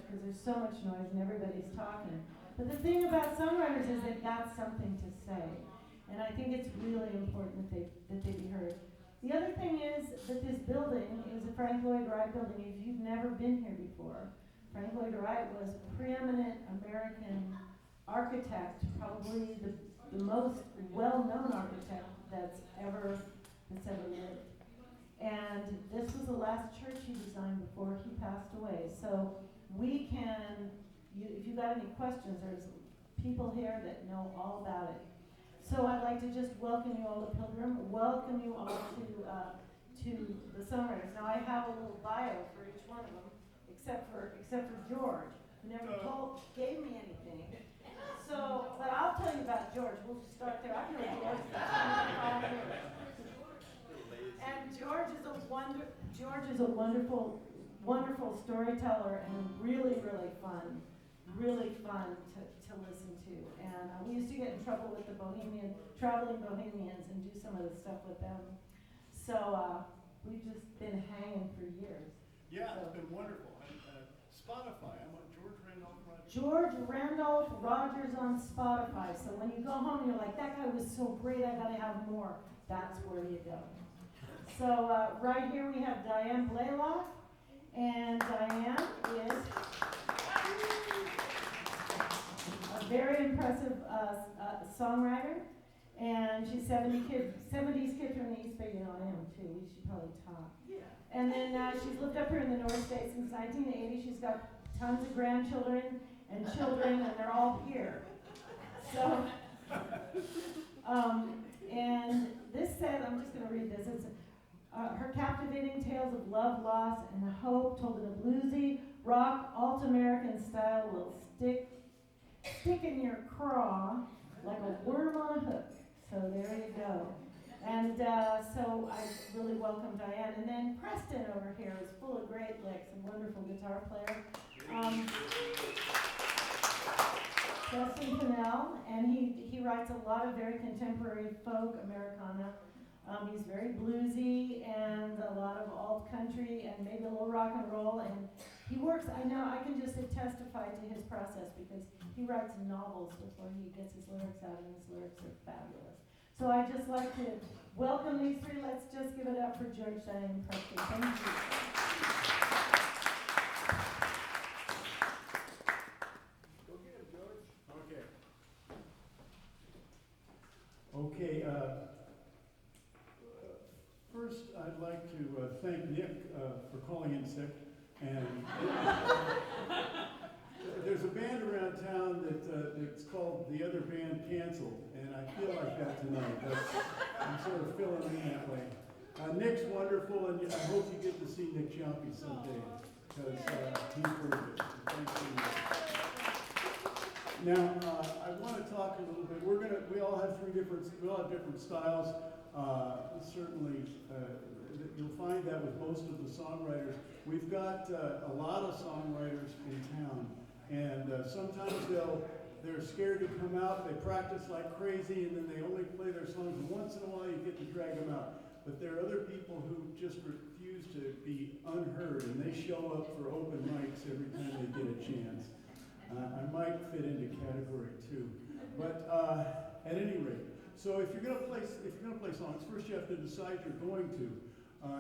much because there's so much noise and everybody's talking. But the thing about songwriters is they've got something to say. And I think it's really important that they be heard. The other thing is that this building is a Frank Lloyd Wright building. If you've never been here before, Frank Lloyd Wright was preeminent American architect, probably the most well-known architect that's ever lived. And this was the last church he designed before he passed away. So we can, if you've got any questions, there's people here that know all about it. So I'd like to just welcome you all to Pilgrim, welcome you all to the songwriters. Now I have a little bio for each one of them, except for George, who never gave me anything. So, but I'll tell you about George. We'll just start there. I know George. And George is a wonderful storyteller and really fun to listen to. And we used to get in trouble with the traveling Bohemians and do some of the stuff with them. So we've just been hanging for years. Yeah, so. It's been wonderful. And Spotify, I'm on George Randolph Rogers. George Randolph Rogers on Spotify. So when you go home and you're like, that guy was so great, I gotta have more. That's where you go. So right here we have Diane Blaylock, and Diane is a very impressive songwriter, and she's 70s kid from the East Bay. You know I am too. We should probably talk. Yeah. And then she's lived up here in the North States since 1980. She's got tons of grandchildren and children, and they're all here. So, and this said, I'm just going to read this. It's her captivating tales of love, loss, and hope, told in a bluesy, rock, alt-American style, will stick in your craw like a worm on a hook. So there you go. And so I really welcome Diane. And then Preston over here is full of great licks, a wonderful guitar player. Preston Fennell, and he writes a lot of very contemporary folk Americana. He's very bluesy and a lot of alt country and maybe a little rock and roll. And he works, I can just testify to his process because he writes novels before he gets his lyrics out, and his lyrics are fabulous. So I'd just like to welcome these three. Let's just give it up for George, Diane, and Preston. Thank you. Go get him, George. Okay. Okay, first I'd like to thank Nick for calling in sick. And there's a band around town that's called The Other Band Canceled, and I feel like that tonight. I'm sort of feeling in that way. Nick's wonderful, and I hope you get to see Nick Jumpy someday, because he's worth it. Thanks so much. Now, I want to talk a little bit. We all have different styles. Certainly, you'll find that with most of the songwriters. We've got a lot of songwriters in town, and sometimes they're scared to come out. They practice like crazy, and then they only play their songs. And once in a while, you get to drag them out. But there are other people who just refuse to be unheard, and they show up for open mics every time they get a chance. I might fit into category 2, but at any rate, so if you're going to play songs, first you have to decide you're going to,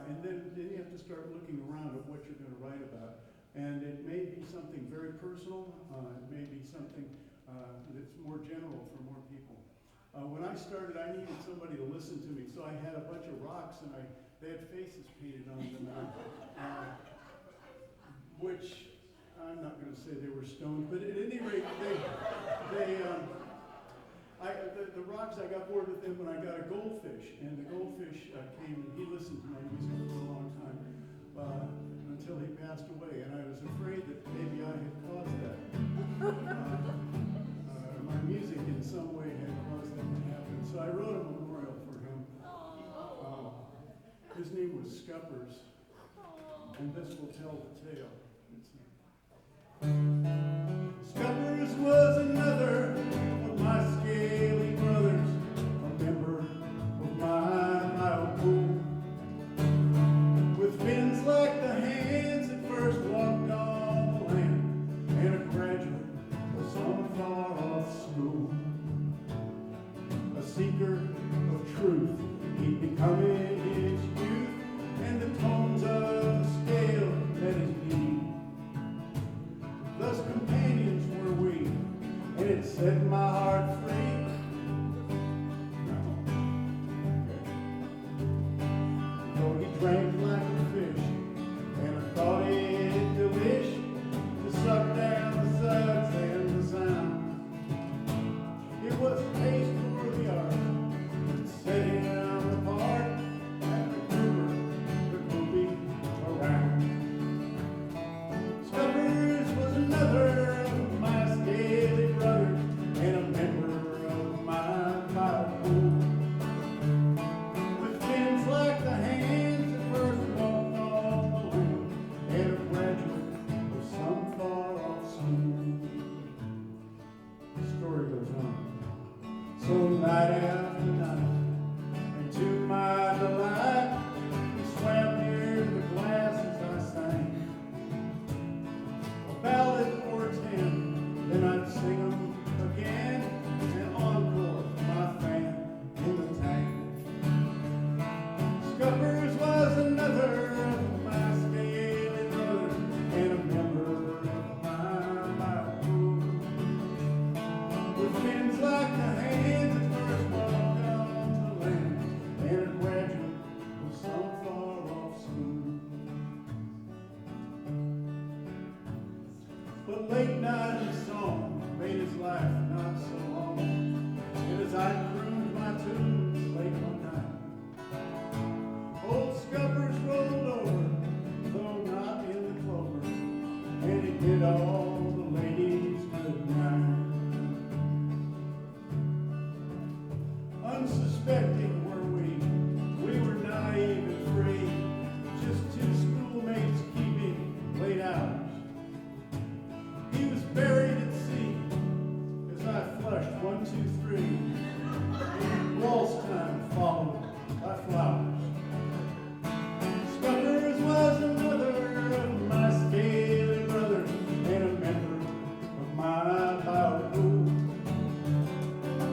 and then you have to start looking around at what you're going to write about. And it may be something very personal. It may be something that's more general for more people. When I started, I needed somebody to listen to me, so I had a bunch of rocks, and they had faces painted on them, which I'm not going to say they were stoned, but at any rate, the rocks, I got bored with them when I got a goldfish, and the goldfish came and he listened to my music for a long time until he passed away, and I was afraid that maybe I had caused that. My music in some way had caused that to happen, so I wrote a memorial for him. His name was Scuppers, and this will tell the tale. Scuppers was another of my scaly brothers, a member of my old pool, with fins like the hands that first walked on the land, it set my heart free. Though he drank like a fish, and I thought it a wish to suck down the suds and the sound. It was a taste for the art that set him apart, and the groover that will be around. Scuppers was another of my scaly brothers, and a member of my Bible. With fins like the hands that first walked on the moon, and a graduate of some far-off school. The story goes on. So night after night, and to my delight, we swam near the glass as I sang a ballad towards him, then I'd sing 'em again, and encore for my fan in the tank. Scuppers was another of my scaly brothers, and a member of my Bible. With fins like the hands that first walked on the land, and a graduate of some far-off school. But late night in the song made his life not so long, and as I crooned my tunes late one night, old Scuppers rolled over, though not in the clover, and he bid all the ladies good night. Unsuspecting we were naive and free, just two schoolmates keeping late hours. He was buried at sea, as I flushed 1, 2, 3, and waltz time followed by flowers. Scuppers was another of my scaly brothers, and a member of my Bible.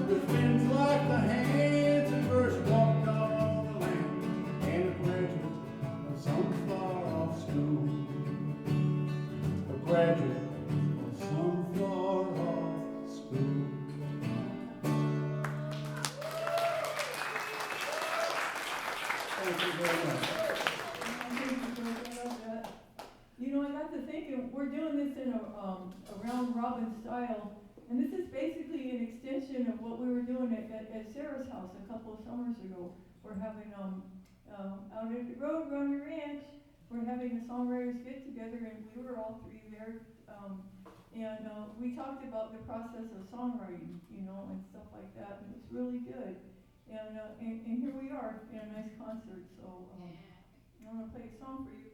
With fins like the hands that first walked on the land, and a graduate of some far-off school. A graduate of some far-off school. Thank you very much. You know, I got to thinking, we're doing this in a round robin style, and this is basically an extension of what we were doing at Sarah's house a couple of summers ago. We're having, out at the Road Runner Ranch, we're having a songwriters get together, and we were all three there. We talked about the process of songwriting, you know, and stuff like that, and it's really good. And here we are in a nice concert, so I'm gonna play a song for you.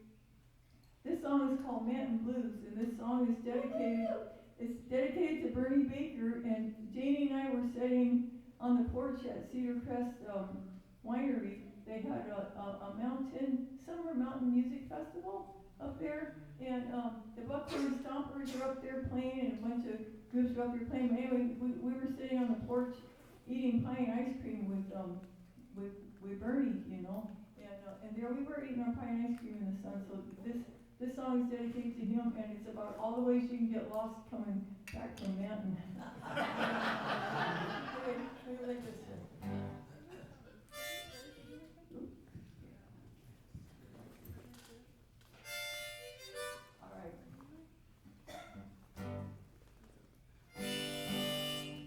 This song is called Mountain Blues, and this song is dedicated to Bernie Baker, and Janie and I were sitting on the porch at Cedar Crest Winery. They had a summer mountain music festival up there, and the Buckhorn Stompers are up there playing, and a bunch of groups are up there playing. But anyway, we were sitting on the porch eating pie and ice cream with Bernie, you know, and there we were eating our pie and ice cream in the sun. So this song is dedicated to him, and it's about all the ways you can get lost coming back from Mountain. Maybe like this. All right.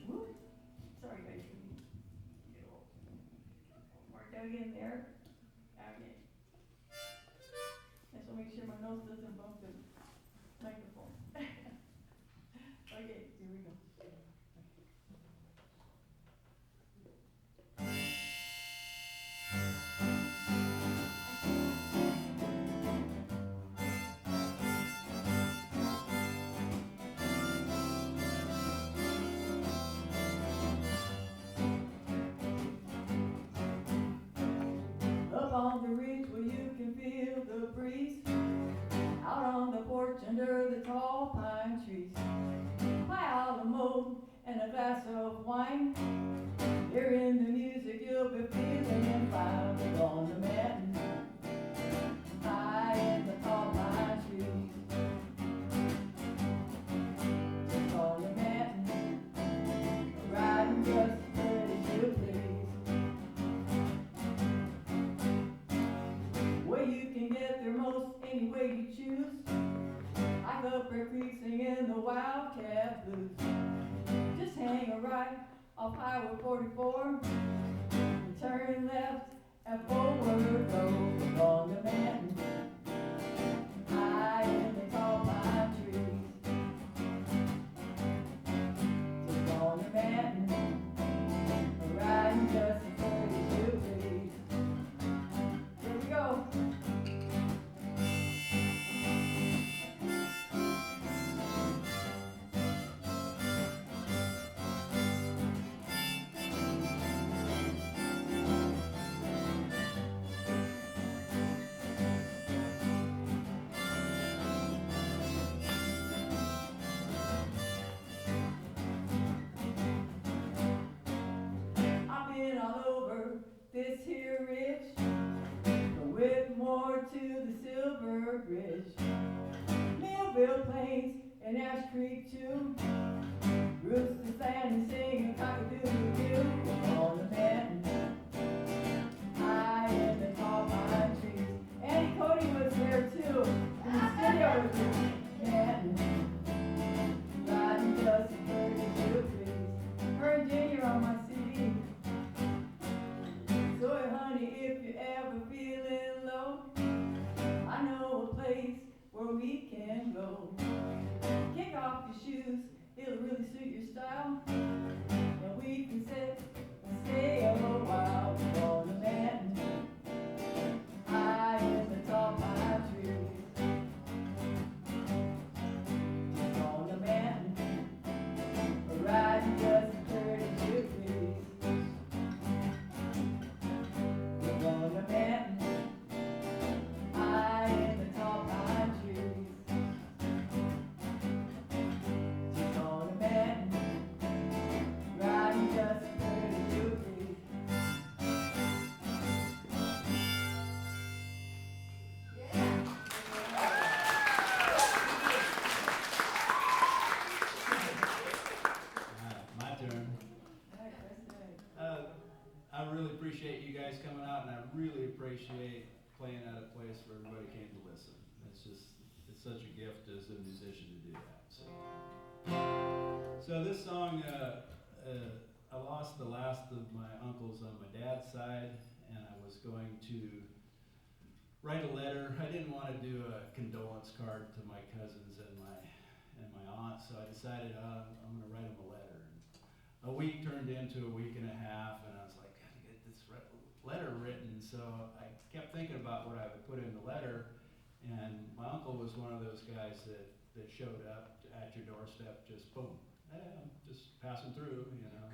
Woo. Sorry, guys. Get a little more dug in there. Okay. I just want to make sure my nose doesn't bump the microphone. Okay, here we go. Up on the ridge where you can feel the breeze, out on the porch under the tall pine trees, high Alamo and a glass of wine, hearing the music you'll be feeling fine. We're on the mountain, high in the tall pine trees. Just on the mountain, Silver Creek singing the Wildcat Blues. Just hang a right off Highway 44, and turn left and forward go along the mountain, high in the tall pine trees. Just on the mountain, riding just as far as you please. Here we go. I've been all over this here ridge, from Whitmore to the Silver Bridge, Millville Plains and Ash Creek too. Rooster Sand and singing cock-a-doodle-doo on the mountain, high in the tall pine trees. Annie Cody was there too, in the studio with me. Mountain, riding just as far as you please. Her and Jenny are on my CD. So honey, if you're ever feeling low, I know a place where we can go. Kick off your shoes, it'll really suit your style, and we can sit and stay a while on the mountain, high in the tall pine trees. Just on the mountain, riding just as pretty as you please. We're on the mountain, high in the tall pine trees. Just on the mountain, riding just as pretty as you please. My turn. All right, Preston. I really appreciate you guys coming out, and I really appreciate playing at a place where everybody came to listen. It's such a gift as a musician to do that. So this song, I lost the last of my uncles on my dad's side, and I was going to write a letter. I didn't want to do a condolence card to my cousins and my aunt, so I decided I'm going to write them a letter. A week turned into a week and a half, and I was like, gotta get this letter written. So I kept thinking about what I would put in the letter, and my uncle was one of those guys that showed up at your doorstep, just boom, I'm just passing through, you know.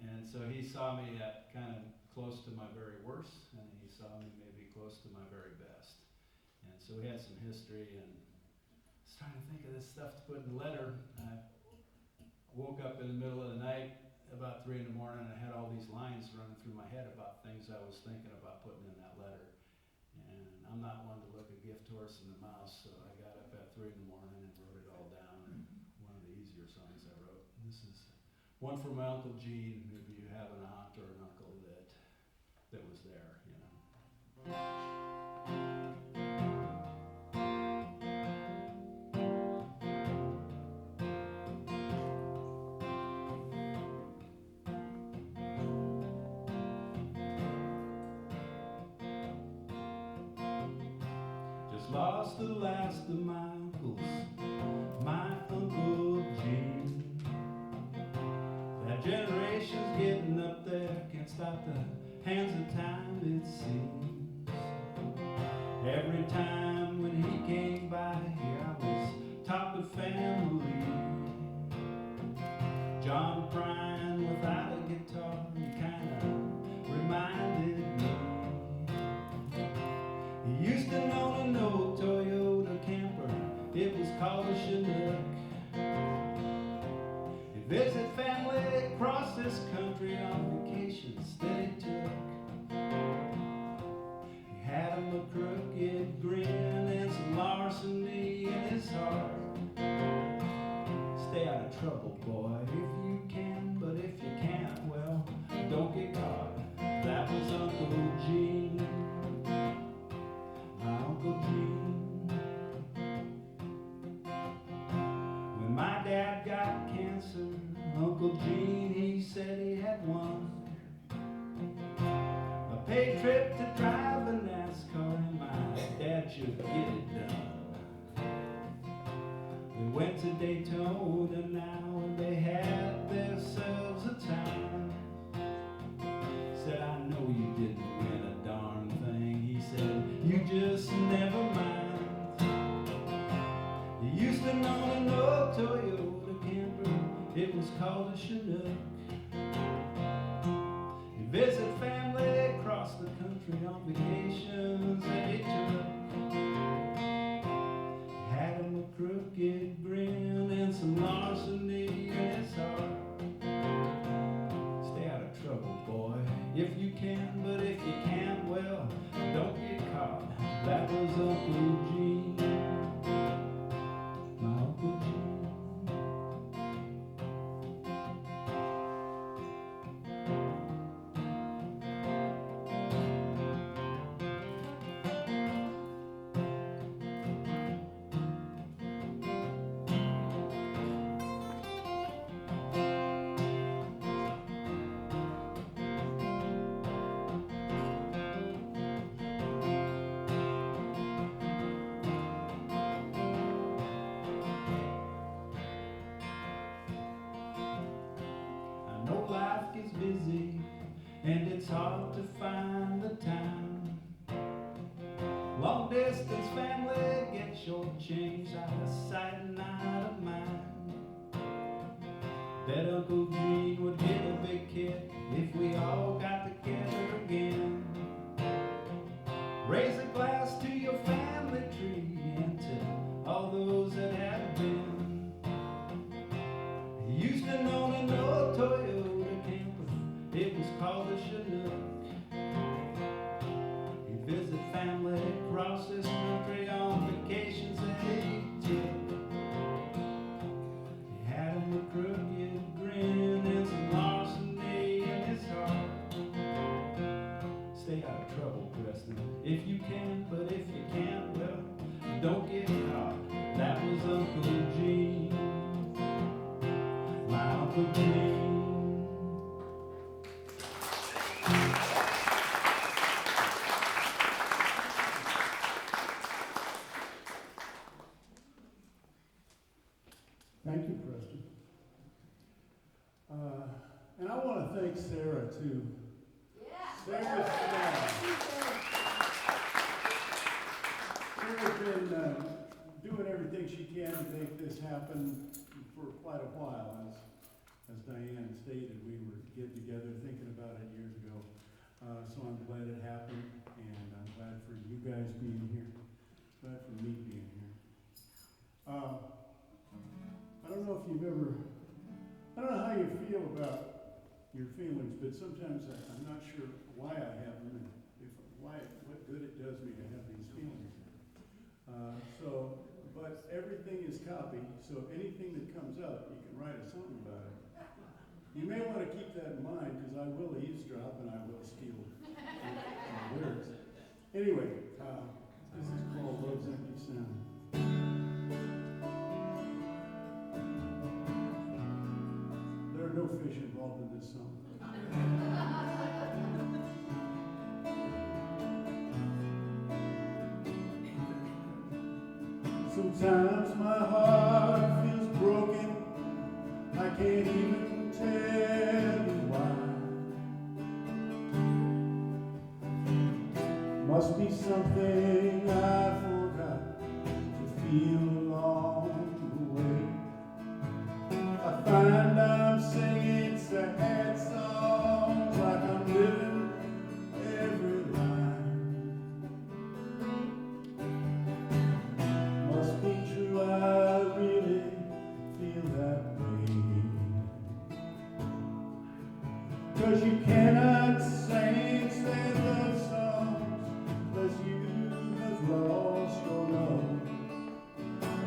And so he saw me at kind of close to my very worst, and he saw me maybe close to my very best. And so we had some history, and I was trying to think of this stuff to put in the letter. I woke up in the middle of the night about 3 in the morning, and I had all these lines running through my head about things I was thinking about putting in that letter. And I'm not one to look a gift horse in the mouth, so I got up at 3 in the morning and wrote it all down. And one of the easier songs I wrote. This is one for my Uncle Gene. Maybe you have an aunt or an uncle that was there, you know. Lost the last of my uncles, my Uncle Gene. That generation's getting up there, can't stop the hands of time, it seems. Every time when he came by here, I was top of family. John Prine without a guitar, he kinda reminded me. He used to own an old Toyota camper, it was called a Chinook. He'd visit family across this country on vacations that he took. He had him a crooked grin and some larceny in his heart. Stay out of trouble, boy, if you can, but if you can't, well, don't get caught. That was Uncle Gene. My Uncle Gene. My dad got cancer. Uncle Gene, he said he had won a paid trip to drive a NASCAR, and my dad should get it done. They went to Daytona now, and they had themselves a time. Said, I know you didn't win a darn thing. He said, you just never mind. You used to own an old Toyota Camry. It was called a Chinook. You visit family across the country on vacations they took. Had him a crooked grin and some larceny in his heart. Stay out of trouble, boy, if you can, but if you can't, well, don't get caught. That was Uncle Gene, my Uncle Gene. know life gets busy and it's hard to find the time. Long distance family gets shortchanged, out of sight and out of mind. Bet Uncle Gene would get a big kick if we all got together again. Raise a glass to your family tree and to all those that have been. He used to own an old Toyota Camper, it was called a Chinook. He'd visit family across this country on vacations that he took. He had him a crooked grin and some larceny in his heart. Stay out of trouble, Preston, if you can, but if you can't, well, don't get caught. That was Uncle Gene, my Uncle Gene. Thank you, Preston. And I want to thank Sarah, too. Sarah's been doing everything she can to make this happen for quite a while. As Diane stated, we were getting together thinking about it years ago. So I'm glad it happened, and I'm glad for you guys being here. Glad for me being here. I don't know if you've ever, I don't know how you feel about your feelings, but sometimes I'm not sure why I have them and what good it does me to have these feelings. But everything is copied, so anything that comes up, you can write a song about it. You may want to keep that in mind, because I will eavesdrop and I will steal lyrics. Anyway, this is called Love's Empty Sound. There are no fish involved in this song. Sometimes my heart feels broken, I can't even tell you why. Must be something I forgot to feel along the way. I find I'm singing sad songs like I'm living every line. Must be true, I really feel that way. 'Cause you cannot sing sad love songs unless you have lost your love.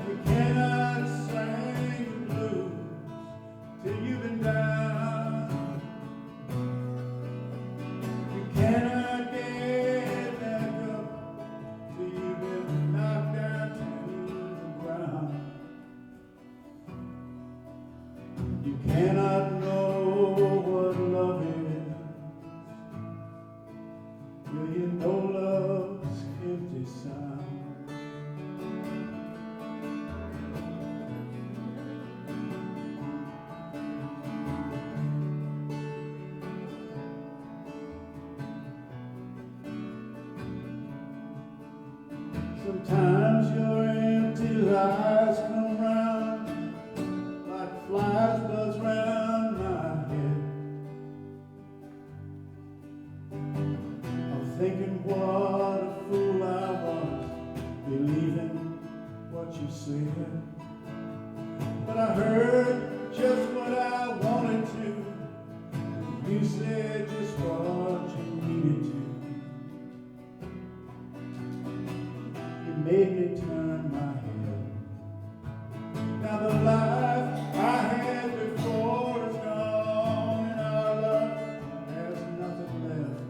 You cannot sing the blues till you've been down. You cannot get back up till you've been knocked down to the ground. You cannot know what love is till you know love's empty sound. Sometimes your empty lies come round like flies buzz round my head. I'm thinking what a fool I was, believing what you said. But I heard just what I wanted to. You said just what you needed to. Made me turn my head. Now the life I had before is gone, and our love has nothing left.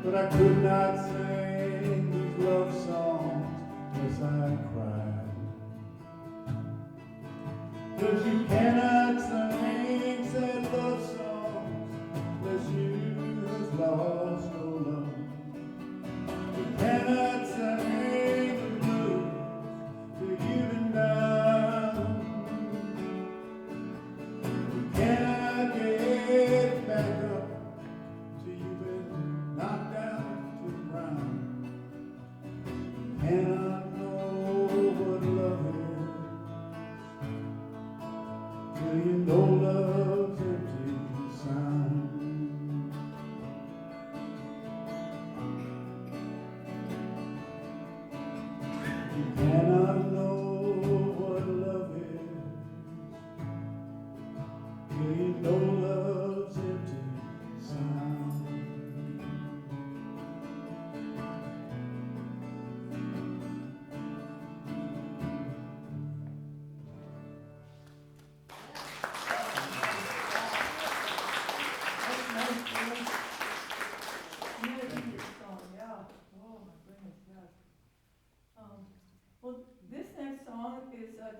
But I could not sing these love songs as I cried. 'Cause you cannot sing sad love songs unless you have lost your love. You cannot sing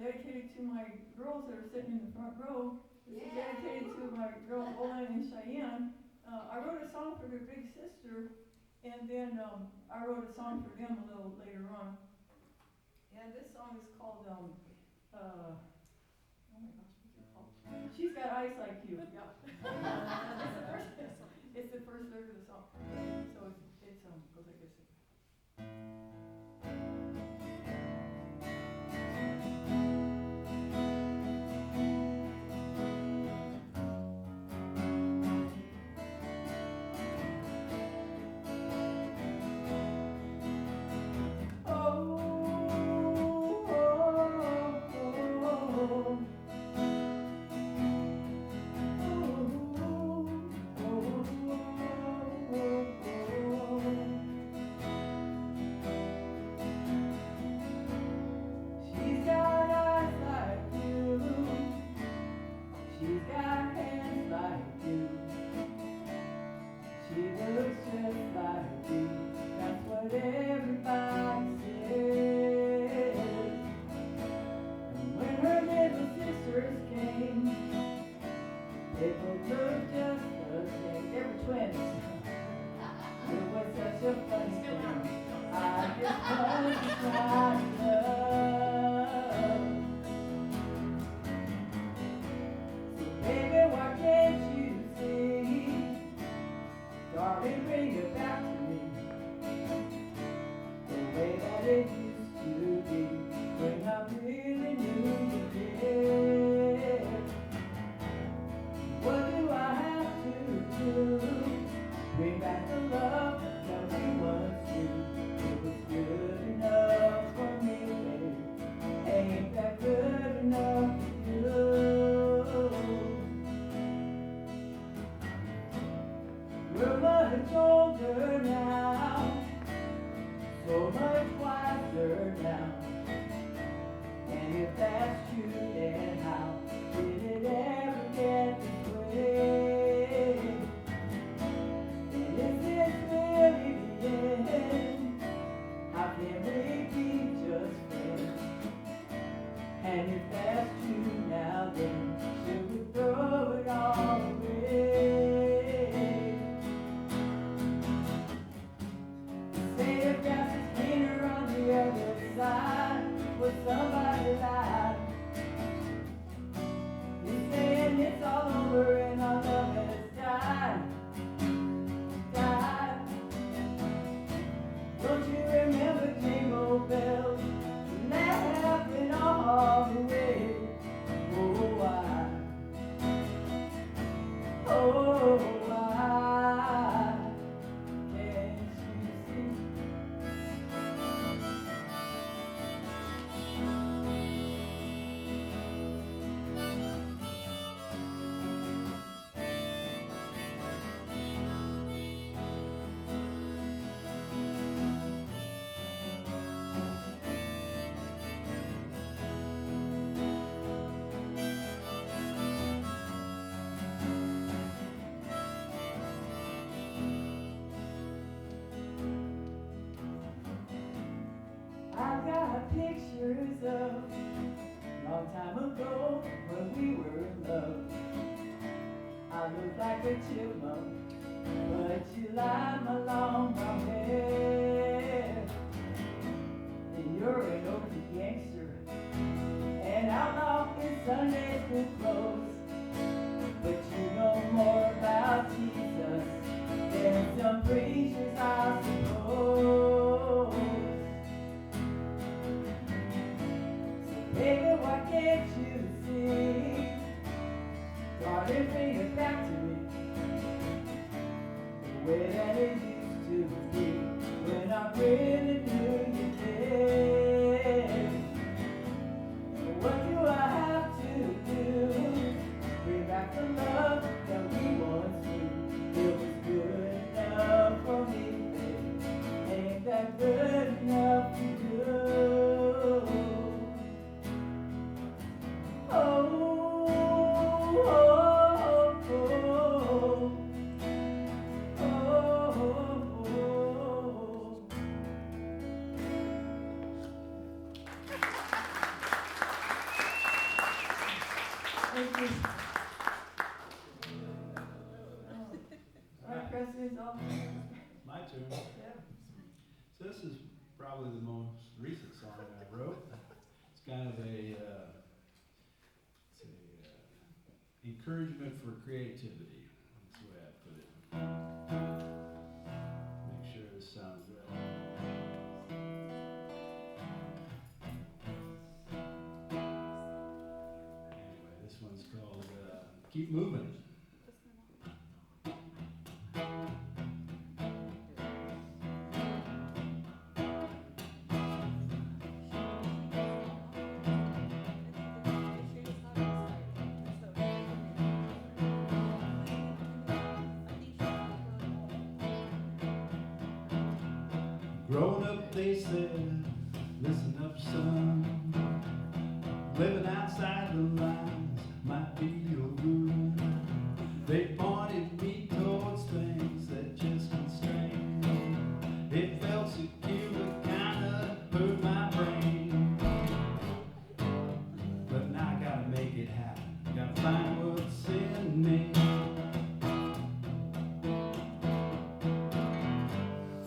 dedicated to my girls that are sitting in the front row. This is dedicated to my girls Olan and Cheyenne. I wrote a song for their big sister, and then I wrote a song for them a little later on. And this song is called, oh my gosh, what's it called? She's Got Eyes Like You, yeah. It's the first lyric of the song. So it goes like this. And if that's true now, then should we why can't you see? I've got pictures of long time ago when we were in love. I look like a chipmunk, but you like my long brown hair. And you're an old gangster, an outlaw in Sunday school clothes. But you know more about Jesus than some preachers, I suppose. Baby, why can't you see? Darling, bring it back to me the way that it used to be when I really knew you cared. What do I have to do? Bring back the love that we once knew. It was good enough for me, baby. Ain't that good enough for you? Oh, oh, oh, oh, oh, Thank you. All right, Preston, it's all. My turn. Yeah. So this is probably the most recent song I wrote. It's kind of a encouragement for creativity. That's the way I put it. Make sure this sounds right. Anyway, this one's called Keep Moving. Growing up, they said, listen up, son. Living outside the lines might be your ruin. They pointed me towards things that just constrained me. It felt secure, but kinda hurt my brain. But now I gotta make it happen. Gotta find what's in me.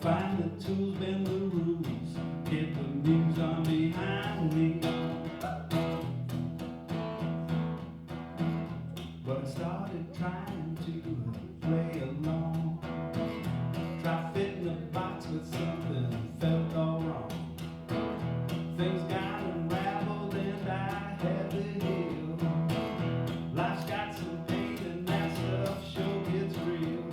Find the tools, bend the rules, get the news on behind me. But I started trying to play along. Try fitting the box with something felt all wrong. Things got unraveled and I had to heal. Life's got some pain and that stuff sure gets real.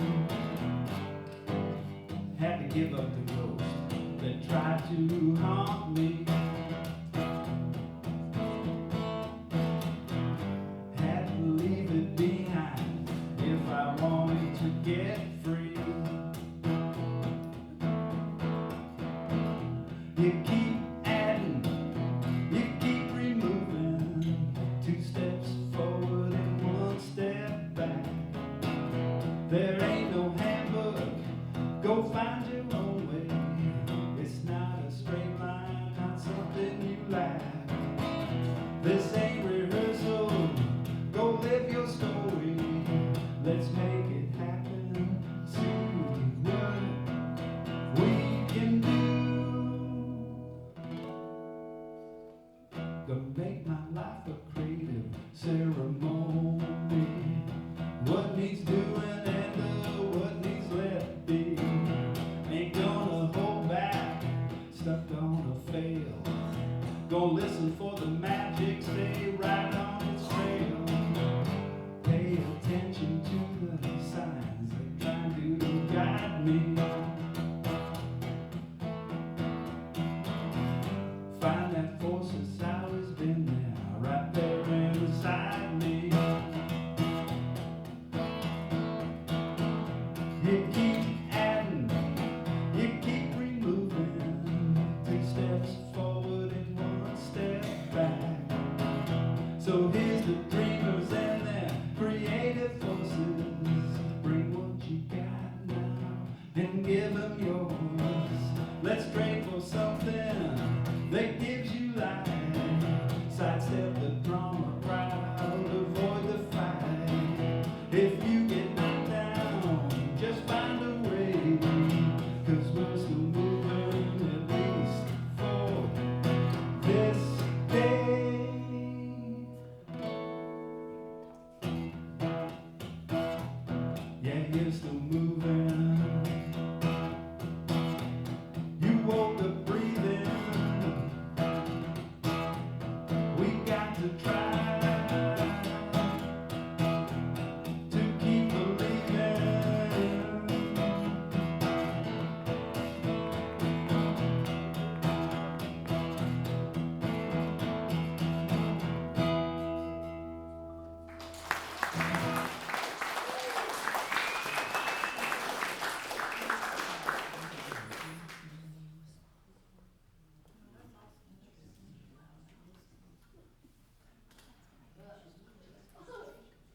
Had to give up the ghost that tried to haunt me. Had to leave it behind if I wanted to get free. You keep adding, you keep removing. 2 steps forward and 1 step back. There ain't no handbook, go find your own way. It's not a straight line, not something you lack. This ain't rehearsal, go live your story. Let's make it happen, see what we can do. Gonna make my life a creative ceremony. What needs doing and what needs left be. Ain't gonna hold back, stuff gonna fail. Gonna listen for the magic, stay right on its trail. Pay attention to the signs.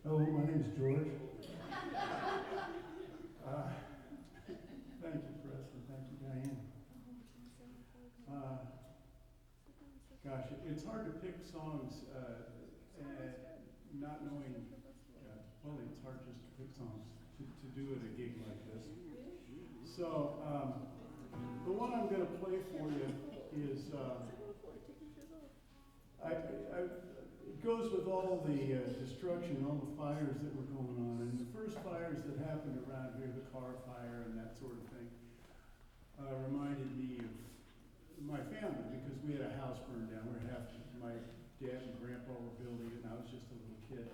Hello, my name is George. Thank you, Preston. Thank you, Diane. Gosh, it's hard to pick songs not knowing, well, it's hard just to pick songs to do at a gig like this. So, the one I'm going to play for you is, it goes with all the destruction, all the fires that were going on. And the first fires that happened around here, the car fire and that sort of thing, reminded me of my family, because we had a house burned down. My dad and grandpa were building it, and I was just a little kid.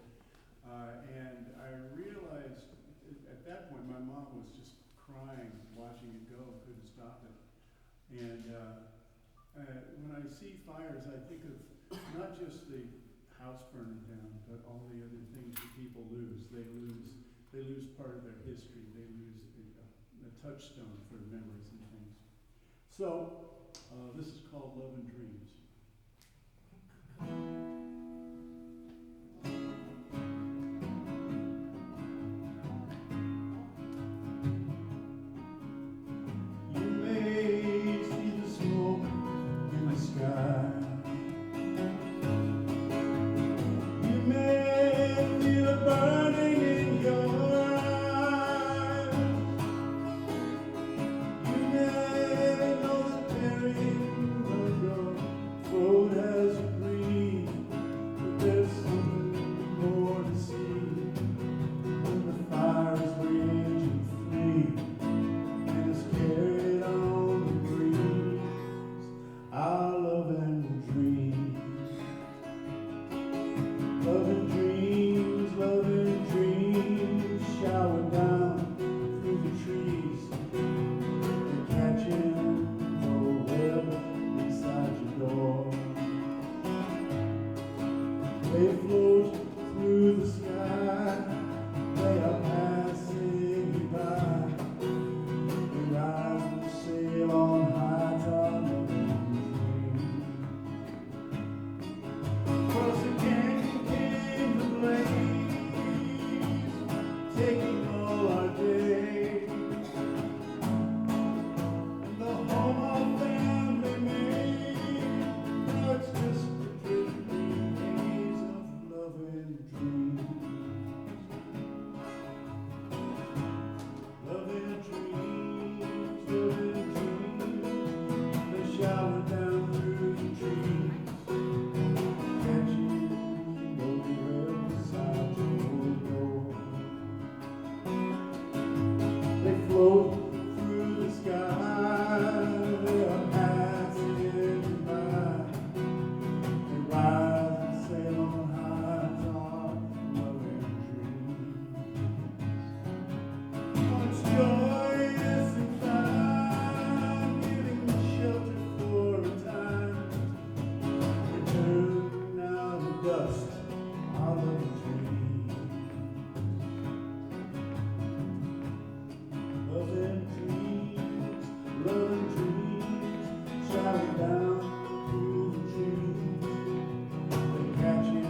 And I realized at that point, my mom was just crying, watching it go, couldn't stop it. And when I see fires, I think of not just the house burning down, but all the other things that people lose. They lose part of their history. They lose a touchstone for memories and things. So, this is called Love and Dreams. You may see the smoke in the sky. You may feel it burning in your eyes. You may know the tearing of your throat as you breathe, but there's something more to see when the fire is raging free and is carried on the breeze. Our love and dreams, love and dreams, love and dreams shower down through the trees and catching the web inside your door. They float through the sky, they are passing you by. They rise and sail on high to our love and dreams. Once again came the blaze, taking all our days, and the home our family made. Now it's just a drifting haze of love and dreams. Love and dreams, love and dreams, they shower down through the trees, catching nowhere beside your door. They float through the sky, they are passing by. They rise and sail on high to our love and dreams. Much joyous and fine, giving me shelter for a time. Return now to dust, our love and dreams. Love and dreams, love and dreams, shouting down through the trees. They catch you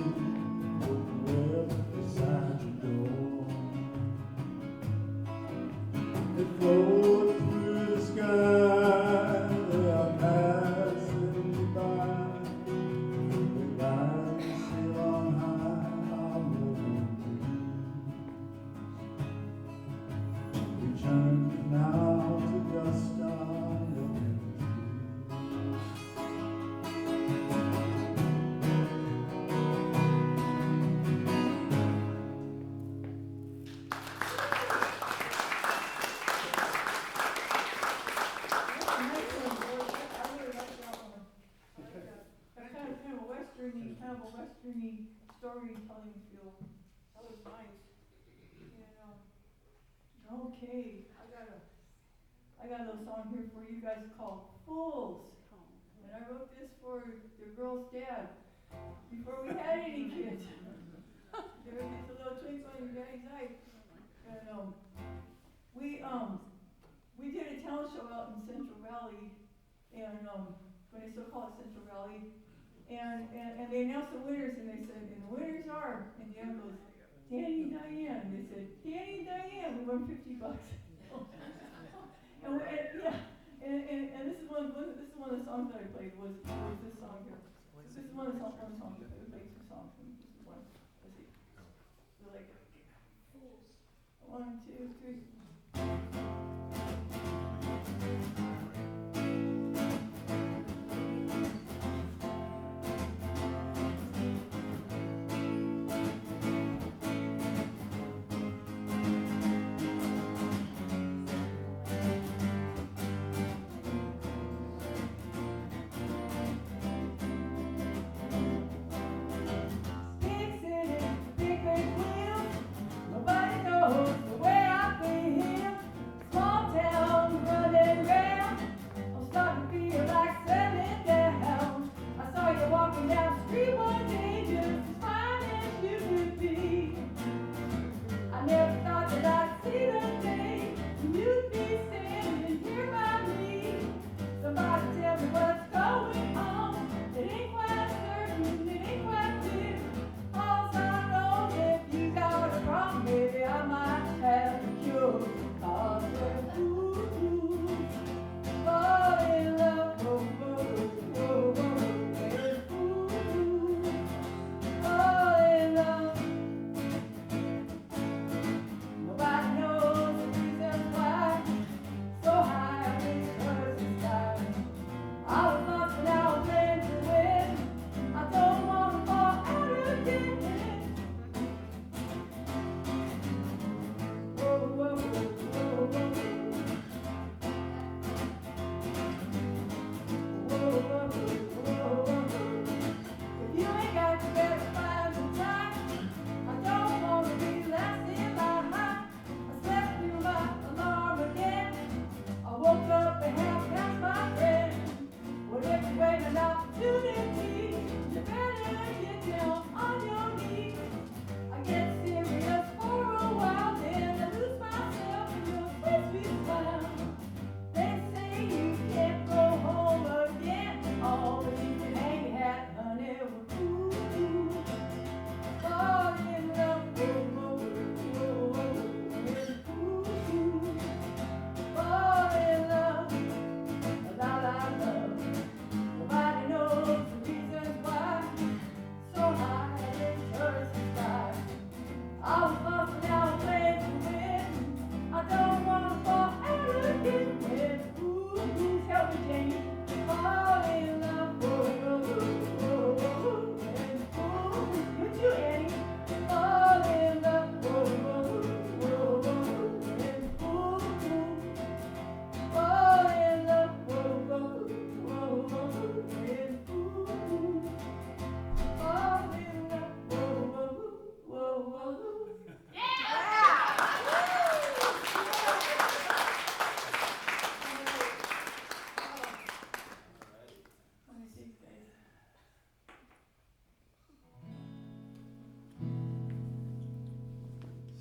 with the web beside your door. They float through the sky, they are passing you by. They rise and sail on high, our love and dreams. Return now to dust, our love and dreams. That's a nice one, George. I really like that one. I like that. That kind of westerny storytelling feel. That was nice. And, okay, I got a little song here for you guys called Fools. And I wrote this for your girl's dad before we had any kids. There was just a little twinkle in your daddy's eye. And we did a talent show out in Central Valley, and when they still call it Central Valley, and they announced the winners, and they said, and the winners are, and Dan goes, Danny and Diane. They said, Danny and Diane, we won $50. and this is one of the songs that I played was this song here. So this is one songs I played. We played two songs from this is one. Let's see. You like it? 1, 2, 3.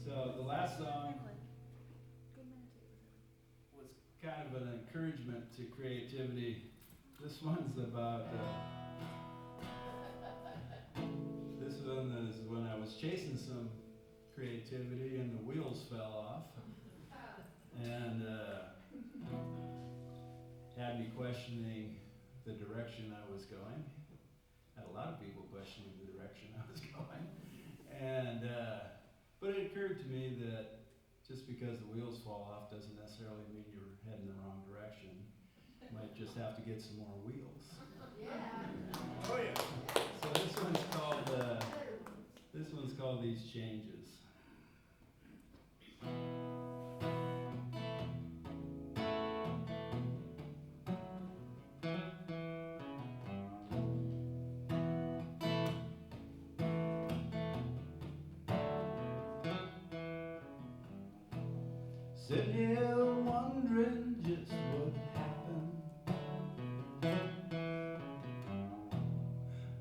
So the last song was kind of an encouragement to creativity. This one's about, this one is when I was chasing some creativity and the wheels fell off. And had me questioning the direction I was going. Had a lot of people questioning the direction I was going. And, but it occurred to me that just because the wheels fall off doesn't necessarily mean you're heading the wrong direction. You might just have to get some more wheels. Oh, yeah. So this one's called These Changes. Sitting here wondering just what happened.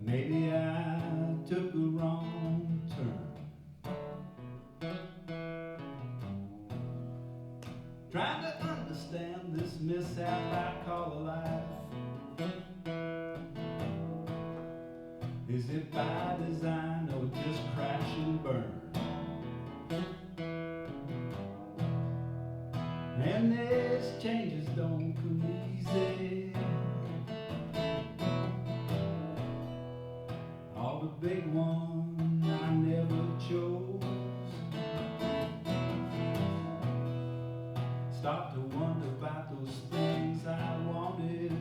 Maybe I took a wrong turn. Trying to understand this mishap I call a life. Is it by design or just crash and burn? And these changes don't come easy. All the big ones I never chose. Start to wonder about those things I wanted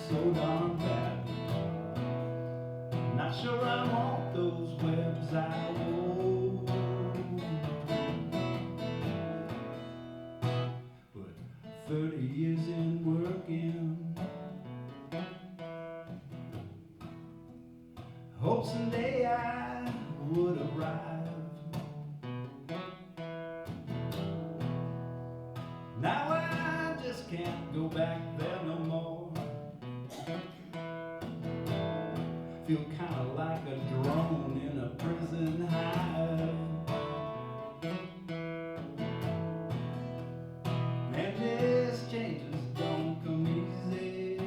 so darn bad. Not sure I want those webs I wove. But 30 years in working, hope someday I would arrive. Now I just can't go back there no more. Feel kinda like a drone in a prison hive. And these changes don't come easy.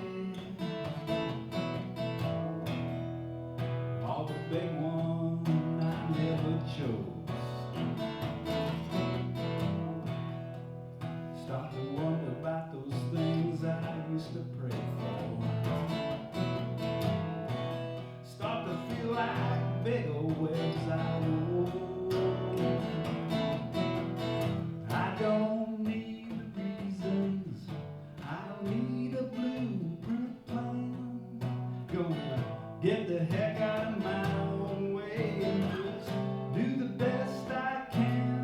All the big ones I never chose. Start to wonder about those things I used to pray for. Start to feel like big old webs I wove. I don't need reasons, I don't need a blueprint plan. Gonna get the heck out of my own way and just do the best I can.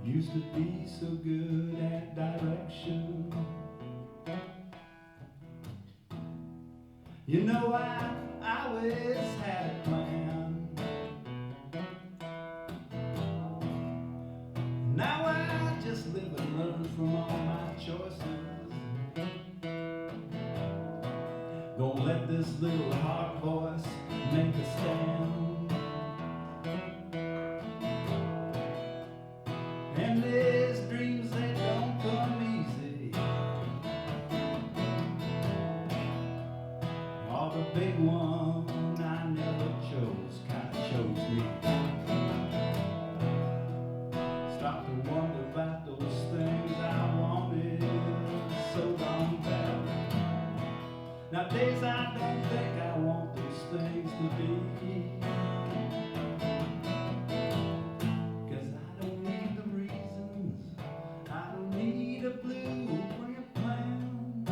Used to be so good at direction. You know I always had a plan. Now I just live and learn from all my choices. Gonna let this little heart voice make a stand. And these dreams, they don't come easy. All the big ones I never chose, kinda chose me. Start to wonder about those things I wanted so darn bad. Nowadays I don't think I want those things to be. A blueprint plan.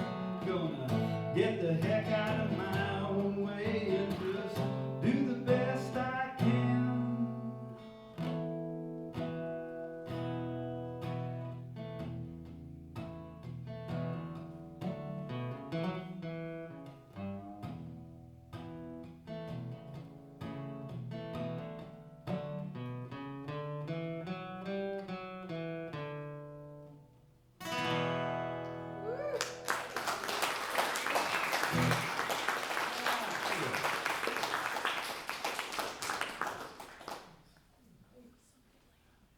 Gonna get the heck out of my own way and just do the best I can.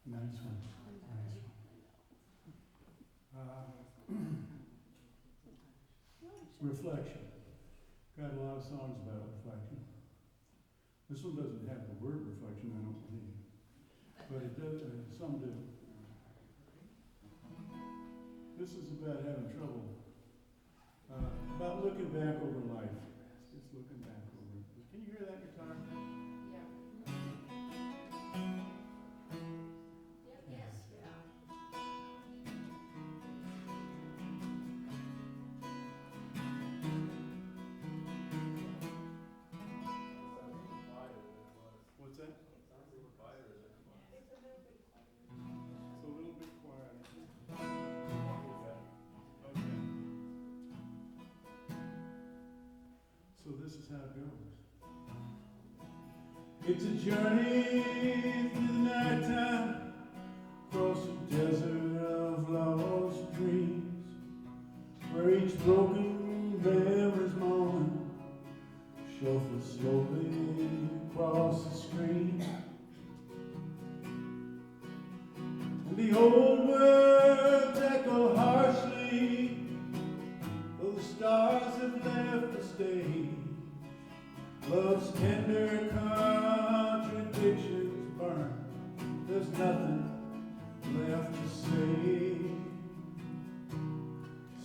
Nice one. Reflection. Got a lot of songs about reflection. This one doesn't have the word reflection, I don't believe, but it does. Some do. This is about having trouble, about looking back over life. Just looking back over it. Can you hear that guitar? What's that? It's a little bit quiet. Okay. So this is how it goes. It's a journey through the nighttime, across a desert of lost dreams, where each broken memory's moment shuffles slowly across the screen. The old words echo harshly, though the stars have left the stage. Love's tender contradictions burn. There's nothing left to say.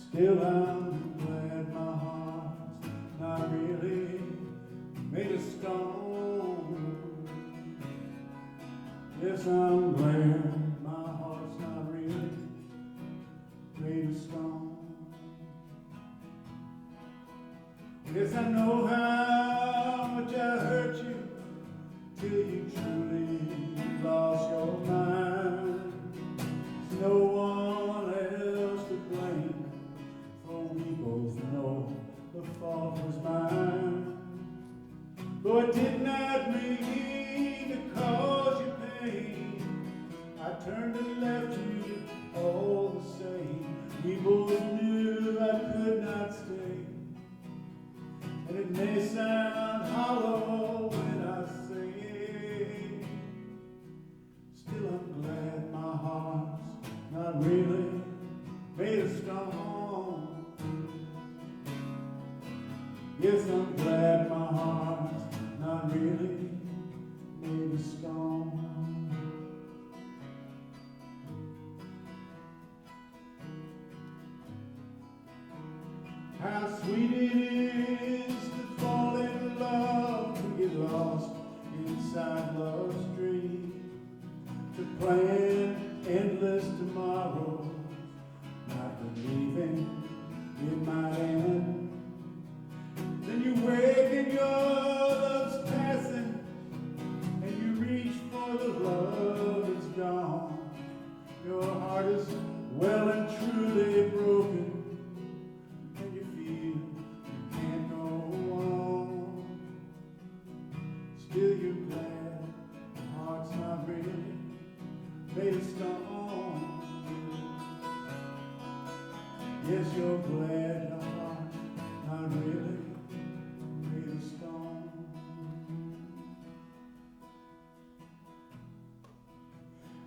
Still I'm glad my heart's not really made of stone. Yes, I'm glad my heart's not really made of stone. Yes, I know how much I hurt you till you truly lost your mind. There's no one else to blame, for we both know the fault was mine. Though I did not mean to cause you pain, I turned and left you all the same. We both knew I could not stay, and it may sound hollow when I say it. Still I'm glad my heart's not really made of stone. Yes, I'm glad my heart's not really made of stone. How sweet it is to fall in love, to get lost inside love's dream, to plan endless tomorrows, not believing it might end. Then you wake and your love's passing, and you reach for the love that's gone. Your heart is well and truly broken, and you feel you can't go on. Still you're glad the heart's not really made of stone. Yes, you're glad the heart's not really made of stone.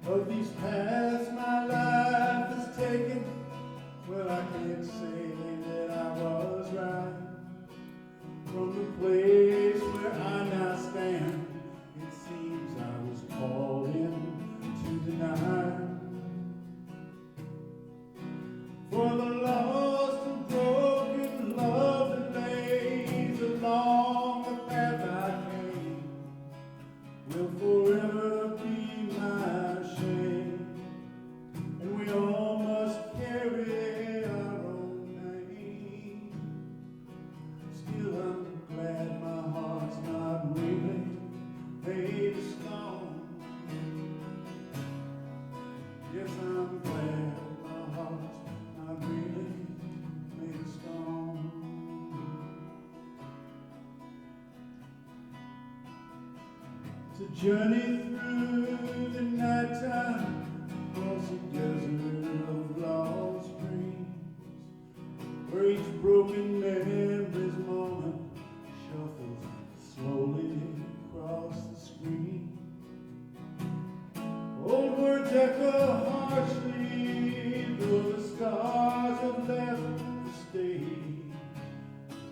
Of these paths my life has taken, well, I can't say that I was right. From the place where I now stand, it seems I was called in to deny. For the lost and broken love that lays along the path I came will forever be my shame, and we all must carry our own name. Still I'm glad my heart's not really made of stone. Yes, I'm glad my heart's not really made of stone. It's a journey through the nighttime, across a desert of lost dreams, where each broken memory's moment shuffles slowly across the screen. Old words echo harshly, though the scars have left the stage.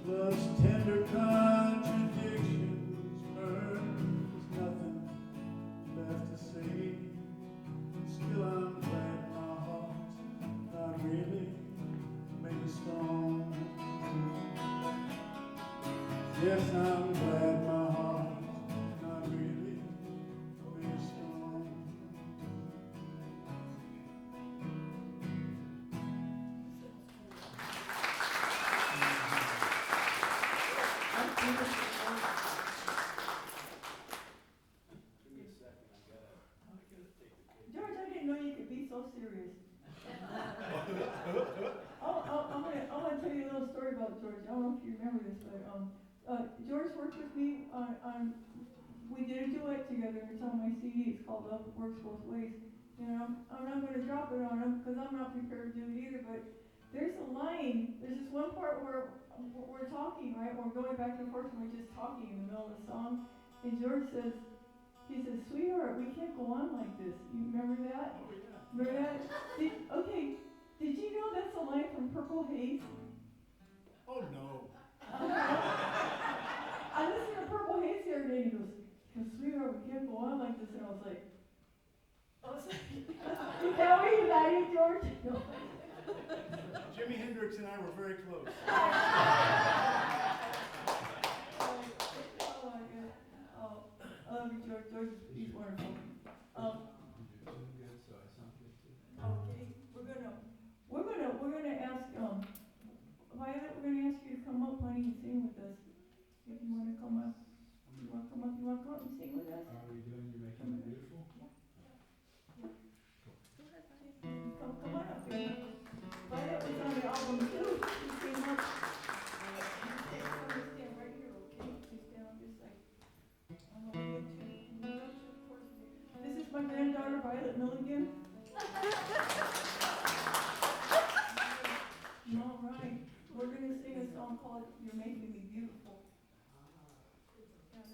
Love's tender contradictions burn, there's nothing left to say. Still I'm glad my heart's not really made of stone. Yes, I'm glad my heart's not really made of stone. George, I didn't know you could be so serious. I'm gonna tell you a little story about George. I don't know if you remember this, but George worked with me on we did a duet together. It's on my CD. It's called Love Works Both Ways. And I'm not going to drop it on him because I'm not prepared to do it either. But there's a line. There's this one part where we're talking, right? We're going back and forth and we're just talking in the middle of the song. And George says, he says, "Sweetheart, we can't go on like this." You remember that? Oh, yeah. Remember that? Okay, did you know that's a line from Purple Haze? Oh, no. I listened to Purple Haze the other day and he goes, sweetheart, we can't go on like this. And I was like, is that where you got it, George? No. Jimi Hendrix and I were very close. Oh my God. Oh, I love you, George. George, he's wonderful. Good, so I sound good too. Okay, we're gonna ask, Violet, we're gonna ask you to come up, honey, and sing with us. If you wanna come up, you wanna come up and sing with us? Are we doing You Make Me Beautiful? Come on up here. Violet was on the album too. She came up. Stand right here, okay? Just stand on this side. I'm gonna get you. This is my granddaughter, Violet Milligan. All right. We're gonna sing a song called You're Making Me Beautiful. And,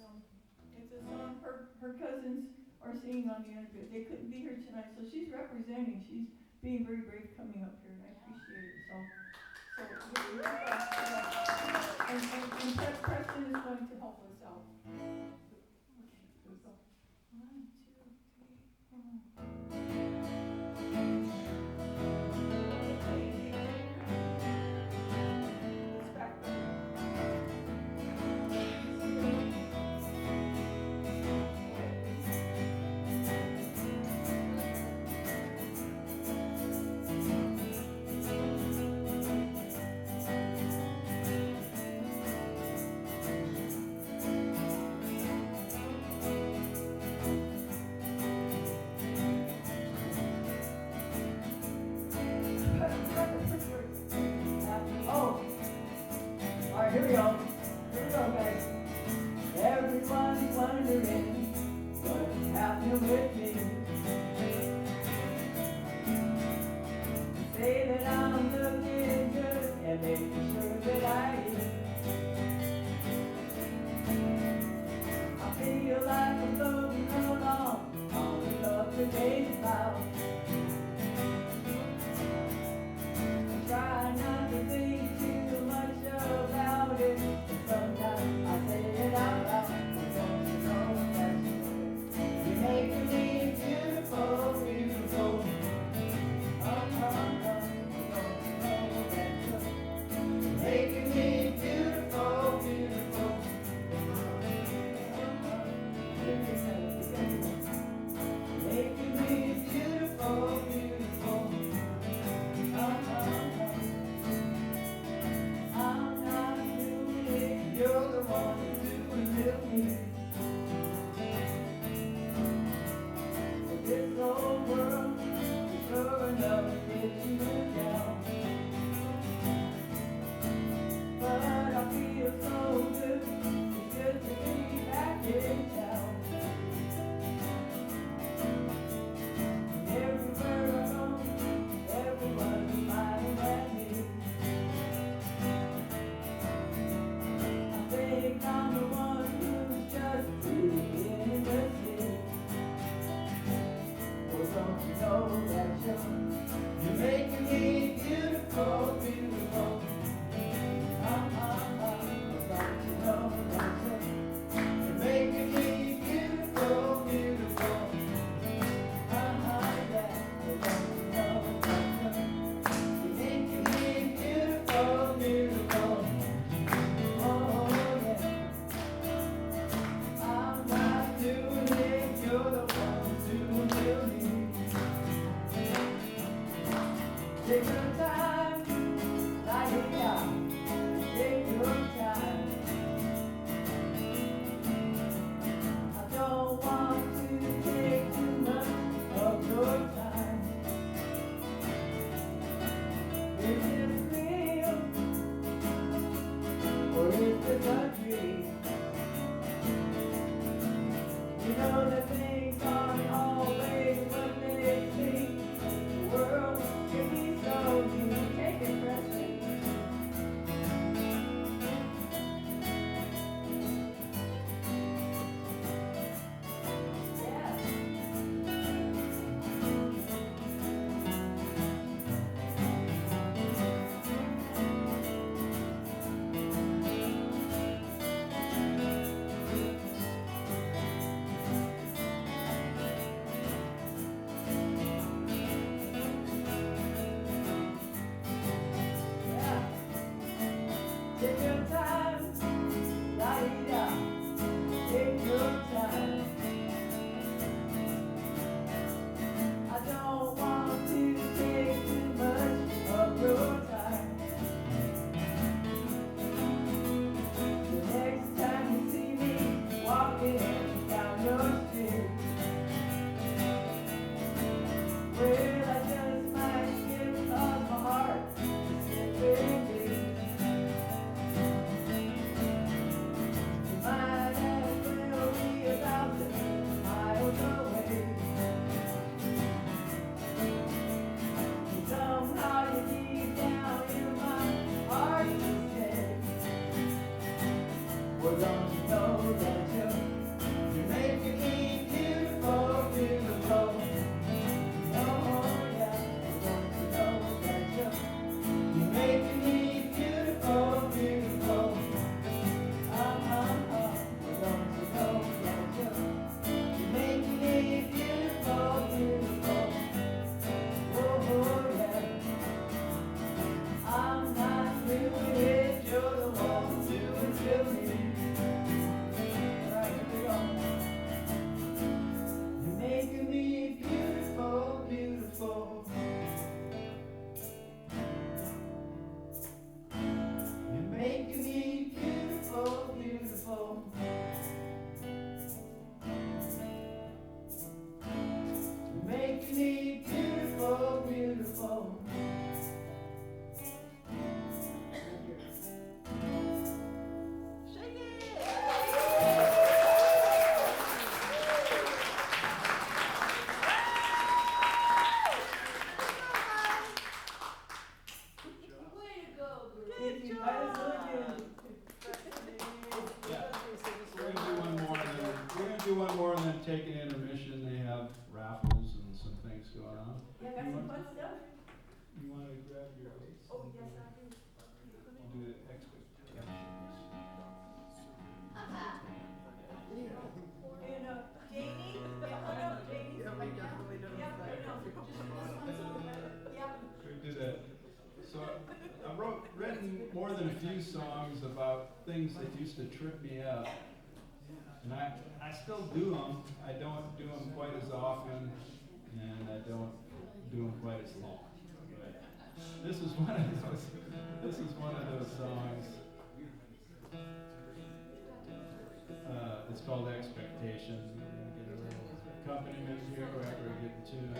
it's a song her cousins are singing on the end of it. They couldn't be here tonight, so she's representing. She's being very brave coming up here, and I appreciate it. And Preston is going to help us out. Okay, here we go. 1, 2, 3, 4. It's back there. Oh, all right, here we go. Here we go, guys. Everyone's wondering what's happening with me. Say that I'm looking good and making sure that I am. I feel like I'm floating along on the lovely days cloud. Try not to think too much about it. Sometimes I say it out loud. Don't you know that's true? You're making me beautiful, beautiful. Don't you know that's true? You're making me beautiful, beautiful. Making me beautiful, beautiful. I'm not doing it, you're the one doing it with me. This whole world is sure enough to get you down. But I feel so good, it's good to be back in town. making me beautiful, beautiful. Thank you. That was really good. Yeah. We're gonna do one more and then take an intermission. They have raffles and some things going on. Yeah, got some fun stuff. You wanna grab your dates? Oh, yes, I do. Do the expectations. And, Jamie, yeah, what up, Jamie? Yeah, we definitely don't. Yeah, I know. Yeah. Should we do that? So I've written more than a few songs about things that used to trip me up. And I still do them. I don't do them quite as often, and I don't do them quite as long. But this is one of those. This is one of those songs. It's called Expectation. We're gonna get a little accompaniment here after we get in tune.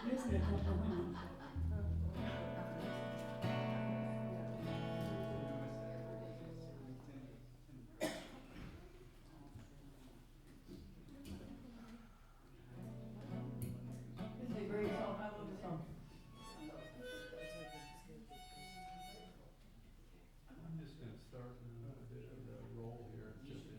This is a great song. I love this song. I'm just gonna start in a bit of a roll here, just in.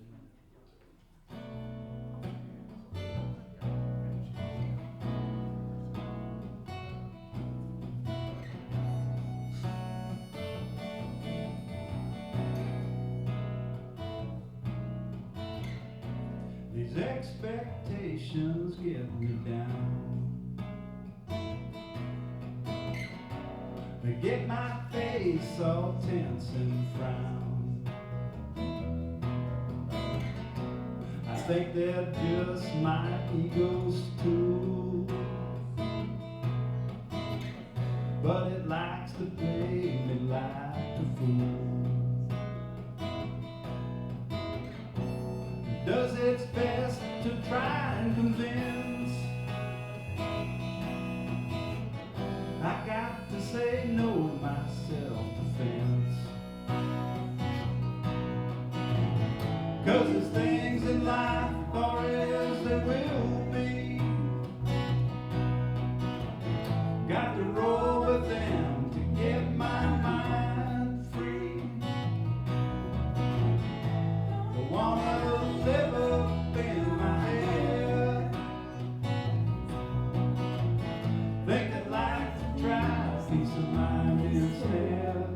These expectations get me down. They get my face all tense and frown. I think they're just my ego's tool, but it likes to play me like a fool. Does its best to try and convince. I got to say no in my self-defense. 'Cause there's things in life are as they will be. Got to roll with them to get my mind free. Don't wanna live up in my head, think I'd like to try peace of mind instead.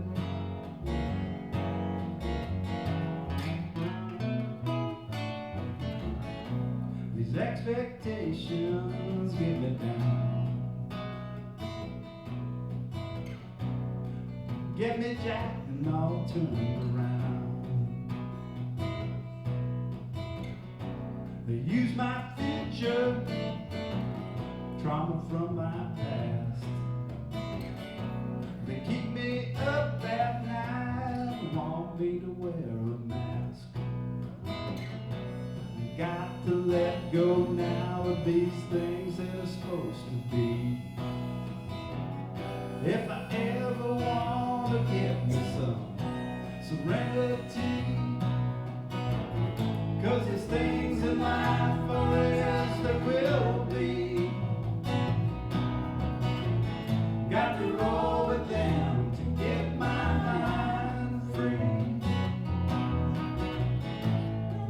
These expectations get me down, get me jacked and all turned around. They use my future, trauma from my past. They keep me up at night and want me to wear a mask. I got to let go now of these things that are supposed to be. If I ever want to get me some serenity, 'cause these things in life are as they will be. Got to roll with them to get my mind free.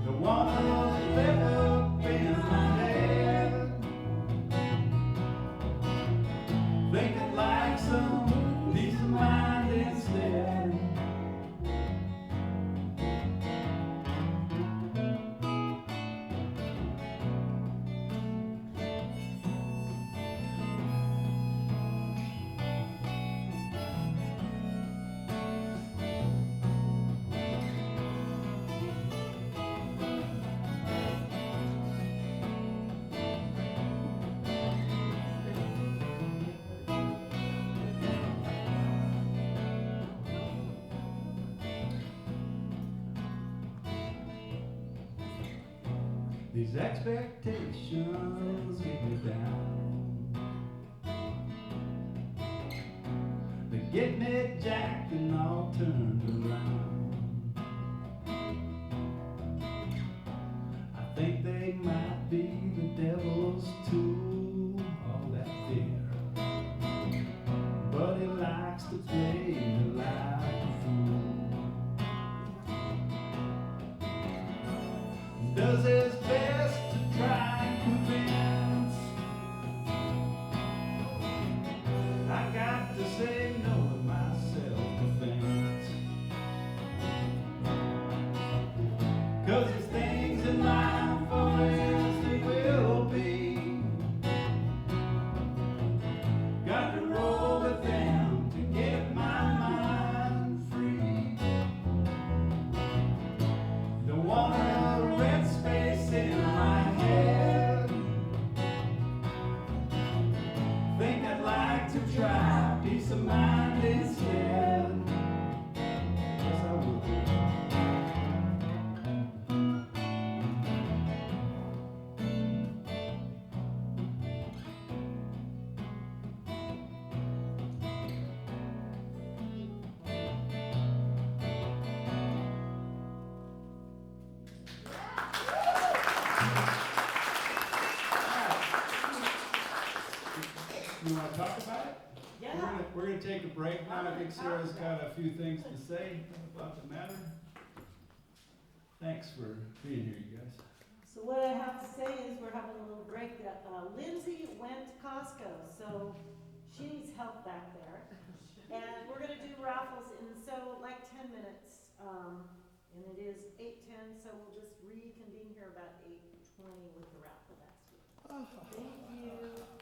Don't wanna live up in my head, thinking like some These expectations get me down. They get me jacked and all turned around. I think they might be the devil's tool, all that fear. But he likes to play me like a fool. Does his best to try and convince. I got to say no to my self-defense. 'Cause there's things in life for as they will be. Got to roll with them to get my mind free. Don't wanna rent space in my head. Think I'd like to try peace of mind instead. Yes, I would. You want to talk about it? Yeah. We're gonna take a break now. I think Sarah's got a few things to say about the matter. Thanks for being here, you guys. So what I have to say is we're having a little break. Lindsay went to Costco, so she needs help back there. And we're gonna do raffles in like 10 minutes. And it is 8:10, so we'll just reconvene here about 8:20 with the raffle next week. Thank you.